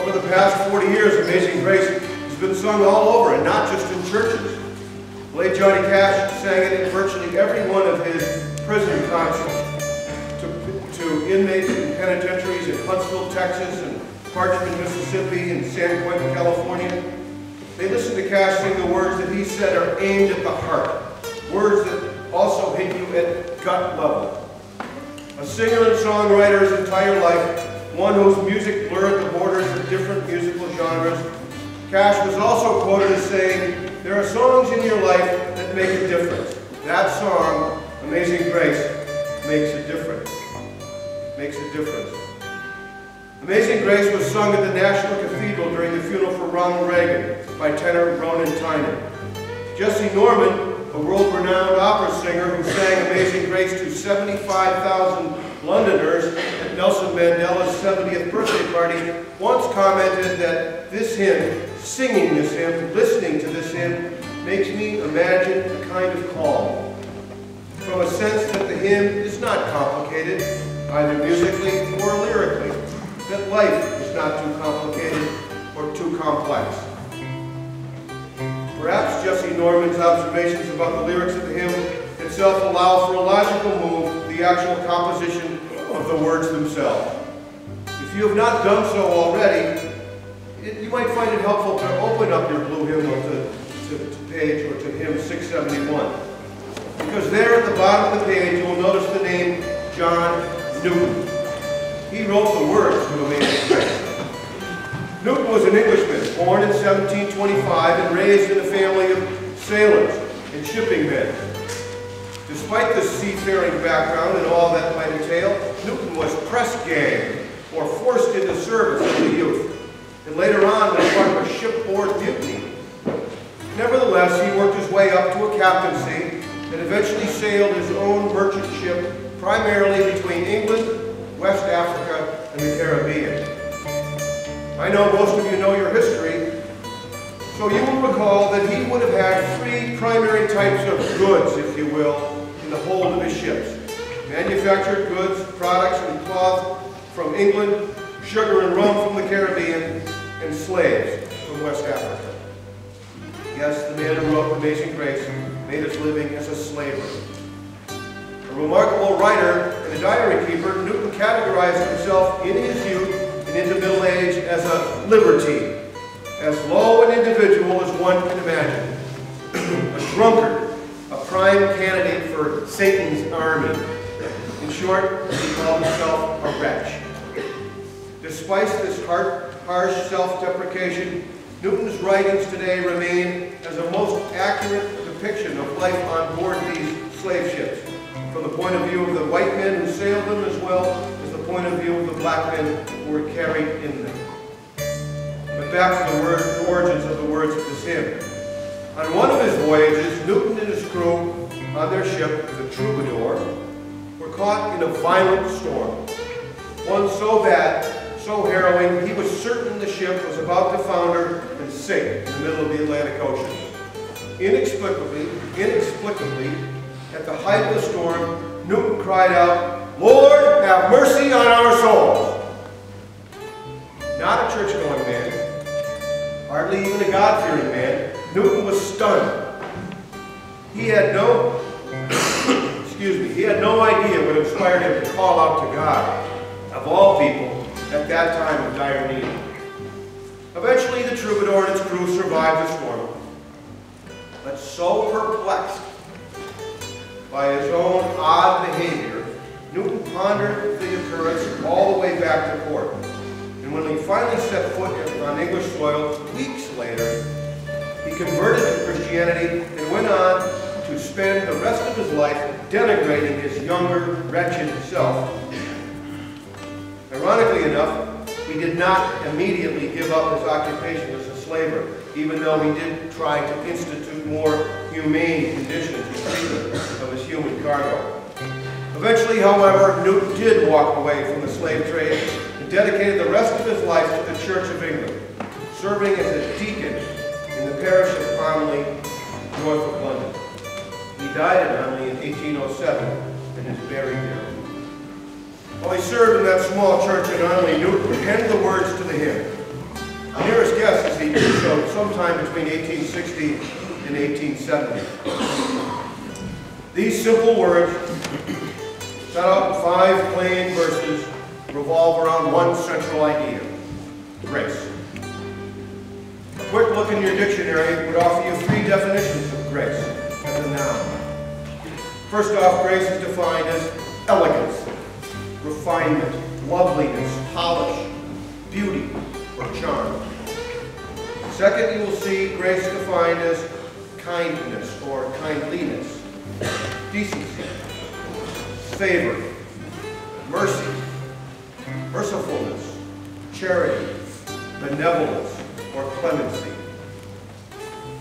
Over the past 40 years, Amazing Grace has been sung all over, and not just in churches. Late Johnny Cash sang it in virtually every one of his prison concerts. To inmates in penitentiaries in Huntsville, Texas, and Parchment, Mississippi, and San Quentin, California. They listened to Cash sing the words that he said are aimed at the heart. Words that also hit you at gut level. A singer and songwriter's entire life, one whose music blurred the borders of different musical genres, Cash was also quoted as saying, "There are songs in your life that make a difference. That song, Amazing Grace, makes a difference." Makes a difference. Amazing Grace was sung at the National Cathedral during the funeral for Ronald Reagan by tenor Ronan Tynan. Jesse Norman, a world-renowned opera singer who sang Amazing Grace to 75,000 Londoners at Nelson Mandela's 70th birthday party, once commented that this hymn, singing this hymn, listening to this hymn, makes me imagine a kind of calm. From a sense that the hymn is not complicated, either musically or lyrically, that life is not too complicated or too complex. Perhaps Jesse Norman's observations about the lyrics of the hymn itself allow for a logical move, the actual composition of the words themselves. If you have not done so already, you might find it helpful to open up your blue hymnal to page or to hymn 671. Because there at the bottom of the page you will notice the name John Newton. He wrote the words to Amazing Grace. Newton was an Englishman, born in 1725 and raised in a family of sailors and shipping men. Despite this seafaring background and all that might entail, Newton was press ganged or forced into service as a youth, and later on was part of a shipboard mutiny. Nevertheless, he worked his way up to a captaincy and eventually sailed his own merchant ship primarily between England, West Africa, and the Caribbean. I know most of you know your history, so you will recall that he would have had three primary types of goods, if you will, in the hold of his ships. Manufactured goods, products, and cloth from England, sugar and rum from the Caribbean, and slaves from West Africa. Yes, the man who wrote Amazing Grace made his living as a slaver. A remarkable writer and a diary keeper, Newton categorized himself in his youth and into middle age as a libertine, as low an individual as one can imagine. A drunkard, a prime candidate for Satan's army. In short, he called himself a wretch. Despite this harsh self-deprecation, Newton's writings today remain as a most accurate depiction of life on board these slave ships, from the point of view of the white men who sailed them as well as the point of view of the black men who were carried in them. But back to the origins of the words of this hymn. On one of his voyages, Newton and his crew on their ship, the Troubadour, were caught in a violent storm. One so bad, so harrowing, he was certain the ship was about to founder and sink in the middle of the Atlantic Ocean. Inexplicably, at the height of the storm, Newton cried out, "Lord, have mercy on our souls." Not a church-going man, hardly even a God-fearing man, Newton was stunned. He had no, he had no idea what inspired him to call out to God, of all people, at that time of dire need. Eventually, the Troubadour and its crew survived the storm. But so perplexed by his own odd behavior, Newton pondered the occurrence all the way back to port. And when he finally set foot on English soil, weeks later, he converted to Christianity and went on to spend the rest of his life denigrating his younger, wretched self. Ironically enough, he did not immediately give up his occupation as a slaver, even though he did try to institute more humane conditions and treatment of his human cargo. Eventually, however, Newton did walk away from the slave trade and dedicated the rest of his life to the Church of England, serving as a deacon in the parish of Onley, north of London. He died at Onley in 1807 and is buried there. While he served in that small church in Onley, Newton penned the words to the hymn. The nearest guess is he did so sometime between 1860 and 1870. These simple words, set out in 5 plain verses, revolve around one central idea: grace. A quick look in your dictionary would offer you 3 definitions of grace as a noun. First off, grace is defined as elegance, refinement, loveliness, polish, beauty, or charm. Second, you will see grace defined as kindness or kindliness, decency, favor, mercy, mercifulness, charity, benevolence, or clemency.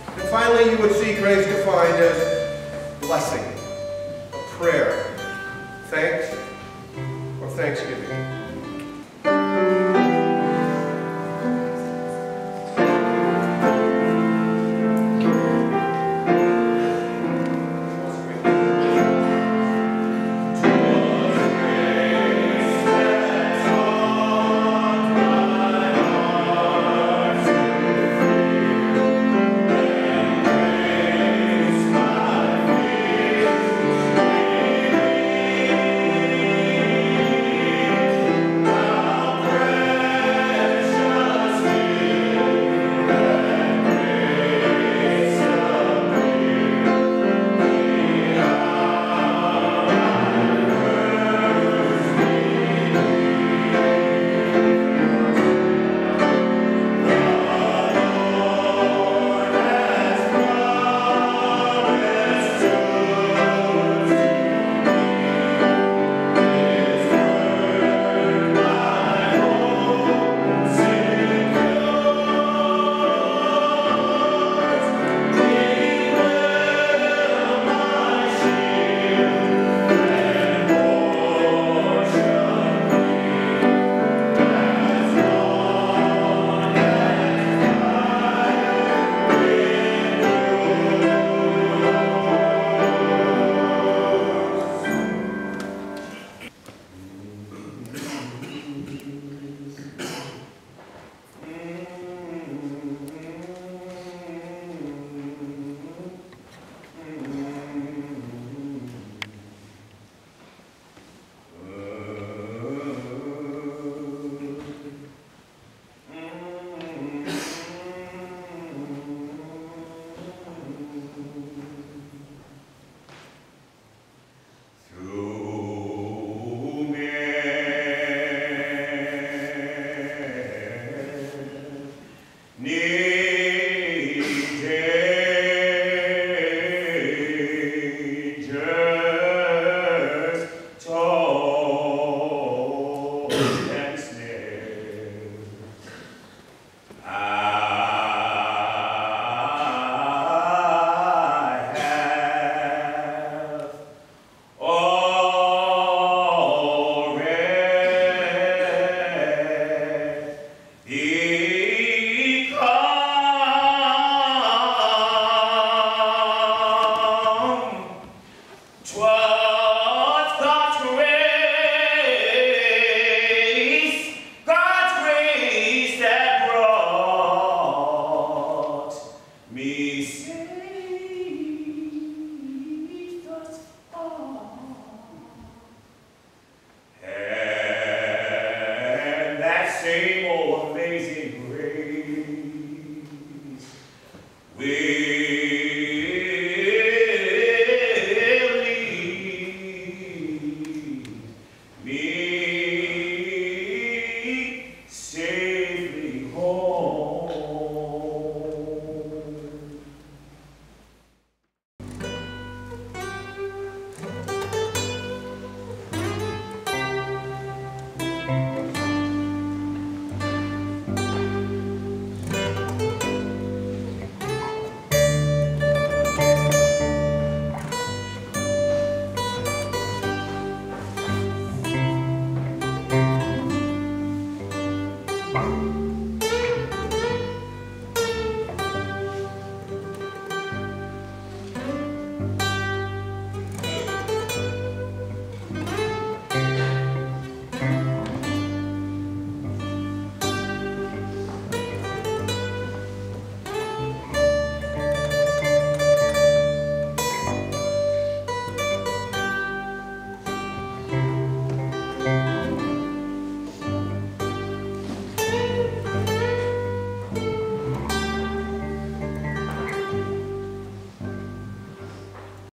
And finally, you would see grace defined as blessing, a prayer, thanks, or thanksgiving. Same old amazing grace.